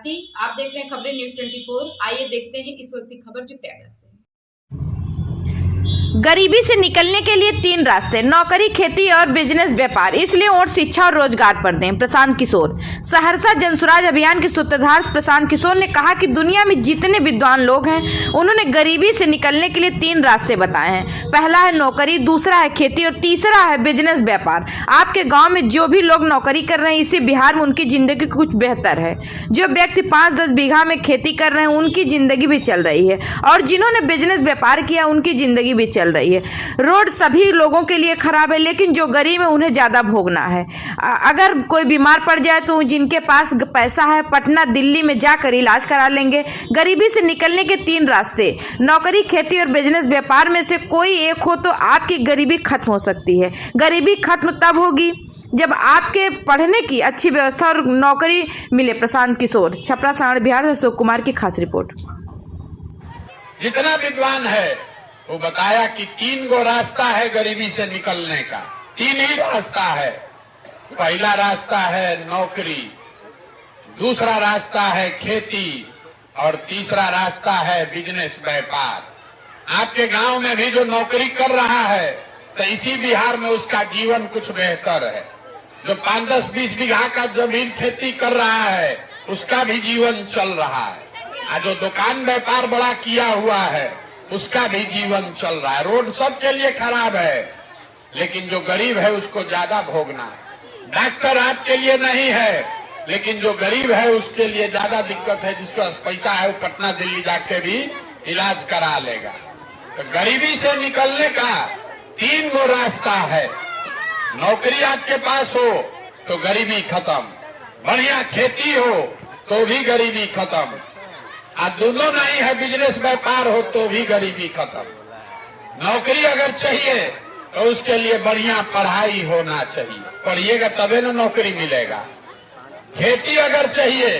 भारती, आप देख रहे हैं खबरें न्यूज़ 24। आइए देखते हैं इस वक्त की खबर जो प्रयागराज से। गरीबी से निकलने के लिए 3 रास्ते, नौकरी, खेती और बिजनेस व्यापार, इसलिए वोट शिक्षा और रोजगार पर दें। प्रशांत किशोर। सहरसा जनसुराज अभियान के सूत्रधार प्रशांत किशोर ने कहा कि दुनिया में जितने विद्वान लोग हैं उन्होंने गरीबी से निकलने के लिए 3 रास्ते बताए हैं। पहला है नौकरी, दूसरा है खेती और तीसरा है बिजनेस व्यापार। आपके गाँव में जो भी लोग नौकरी कर रहे हैं, इससे बिहार में उनकी जिंदगी कुछ बेहतर है। जो व्यक्ति 5-10 बीघा में खेती कर रहे हैं उनकी जिंदगी भी चल रही है, और जिन्होंने बिजनेस व्यापार किया उनकी जिंदगी भी चल रही है। रोड सभी लोगों के लिए खराब है, लेकिन जो गरीब है उन्हें ज्यादा भोगना है। अगर कोई बीमार पड़ जाए तो जिनके पास पैसा है पटना दिल्ली में जाकर इलाज करा लेंगे। गरीबी से निकलने के 3 रास्ते, नौकरी, खेती और बिजनेस व्यापार में से कोई एक हो तो आपकी गरीबी खत्म हो सकती है। गरीबी खत्म तब होगी जब आपके पढ़ने की अच्छी व्यवस्था और नौकरी मिले। प्रशांत किशोर, छपरा सारण, बिहार से अशोक कुमार की खास रिपोर्ट। जितना विद्वान है वो बताया कि 3 गो रास्ता है गरीबी से निकलने का। 3 ही रास्ता है। पहला रास्ता है नौकरी, दूसरा रास्ता है खेती और तीसरा रास्ता है बिजनेस व्यापार। आपके गांव में भी जो नौकरी कर रहा है तो इसी बिहार में उसका जीवन कुछ बेहतर है। जो 5-10-20 बीघा का जमीन खेती कर रहा है उसका भी जीवन चल रहा है। जो दुकान व्यापार बड़ा किया हुआ है उसका भी जीवन चल रहा है। रोड सबके लिए खराब है, लेकिन जो गरीब है उसको ज्यादा भोगना है। डॉक्टर आपके लिए नहीं है, लेकिन जो गरीब है उसके लिए ज्यादा दिक्कत है। जिसके पास पैसा है वो पटना दिल्ली जाके भी इलाज करा लेगा। तो गरीबी से निकलने का 3 गो रास्ता है। नौकरी आपके पास हो तो गरीबी खत्म, बढ़िया खेती हो तो भी गरीबी खत्म, दोनों नहीं है बिजनेस व्यापार हो तो भी गरीबी खत्म। नौकरी अगर चाहिए तो उसके लिए बढ़िया पढ़ाई होना चाहिए, पढ़िएगा तबे ना नौकरी मिलेगा। खेती अगर चाहिए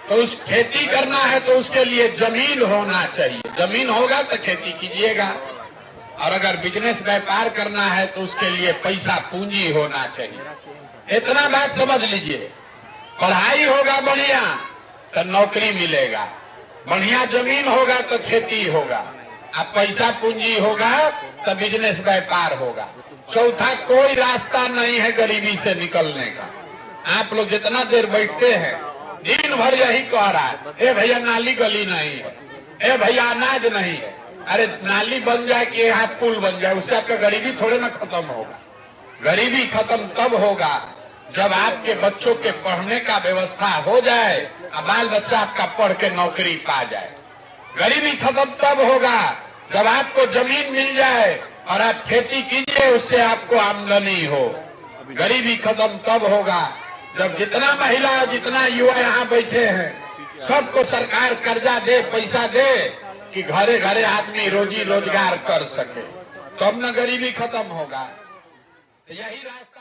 तो उस खेती करना है तो उसके लिए जमीन होना चाहिए, जमीन होगा तो खेती कीजिएगा। और अगर बिजनेस व्यापार करना है तो उसके लिए पैसा पूंजी होना चाहिए। इतना बात समझ लीजिए, पढ़ाई होगा बढ़िया तो नौकरी मिलेगा, बढ़िया जमीन होगा तो खेती होगा, अब पैसा पूंजी होगा तो बिजनेस व्यापार होगा। चौथा कोई रास्ता नहीं है गरीबी से निकलने का। आप लोग जितना देर बैठते हैं दिन भर यही कह रहा है, ए भैया नाली गली नहीं है, ए भैया अनाज नहीं है। अरे नाली बन जाए कि यहाँ पुल बन जाए, उससे आपका गरीबी थोड़े ना खत्म होगा। गरीबी खत्म तब होगा जब आपके बच्चों के पढ़ने का व्यवस्था हो जाए, बाल बच्चा आपका पढ़ के नौकरी पा जाए। गरीबी खत्म तब होगा जब आपको जमीन मिल जाए और आप खेती कीजिए, उससे आपको आमदनी हो। गरीबी खत्म तब होगा जब जितना महिला जितना युवा यहाँ बैठे हैं सबको सरकार कर्जा दे, पैसा दे कि घरे घरे आदमी रोजी रोजगार कर सके, तब न गरीबी खत्म होगा। तो यही रास्ता